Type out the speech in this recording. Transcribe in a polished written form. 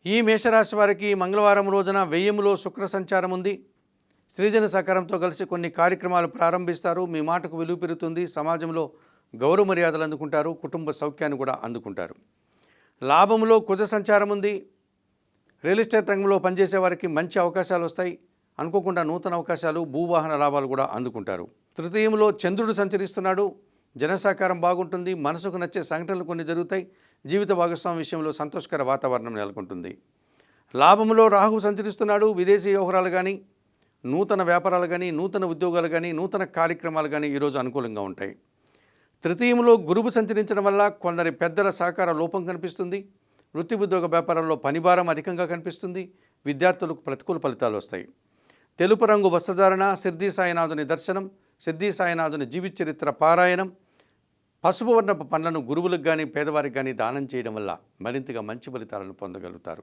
ఈ మేషరాశి వారికి మంగళవారం రోజున వ్యయములో శుక్ర సంచారం ఉంది. సృజన సహకారంతో కలిసి కొన్ని కార్యక్రమాలు ప్రారంభిస్తారు. మీ మాటకు విలువ పెరుగుతుంది. సమాజంలో గౌరవ మర్యాదలు అందుకుంటారు. కుటుంబ సౌఖ్యాన్ని కూడా అందుకుంటారు. లాభంలో కుజ సంచారం ఉంది. రియల్ ఎస్టేట్ రంగంలో పనిచేసే వారికి మంచి అవకాశాలు వస్తాయి. అనుకోకుండా నూతన అవకాశాలు, భూవాహన లాభాలు కూడా అందుకుంటారు. తృతీయంలో చంద్రుడు సంచరిస్తున్నాడు. జన సహకారం బాగుంటుంది. మనసుకు నచ్చే సంఘటనలు కొన్ని జరుగుతాయి. జీవిత భాగస్వామి విషయంలో సంతోషకర వాతావరణం నెలకొంటుంది. లాభంలో రాహు సంచరిస్తున్నాడు. విదేశీ వ్యవహారాలు కానీ, నూతన వ్యాపారాలు కానీ, నూతన ఉద్యోగాలు కానీ, నూతన కార్యక్రమాలు కానీ ఈరోజు అనుకూలంగా ఉంటాయి. తృతీయంలో గురువు సంచరించడం వల్ల కొందరి పెద్దల సహకార లోపం కనిపిస్తుంది. వృత్తి ఉద్యోగ వ్యాపారాల్లో పనిభారం అధికంగా కనిపిస్తుంది. విద్యార్థులకు ప్రతికూల ఫలితాలు వస్తాయి. తెలుపు రంగు వస్త్రధారణ, సిద్ధి సాయినాథుని దర్శనం, సిద్ధి సాయినాథుని జీవిత చరిత్ర పారాయణం, పసుపు వర్ణపు పండ్లను గురువులకు కానీ పేదవారికి కానీ దానం చేయడం వల్ల మరింతగా మంచి ఫలితాలను పొందగలుగుతారు.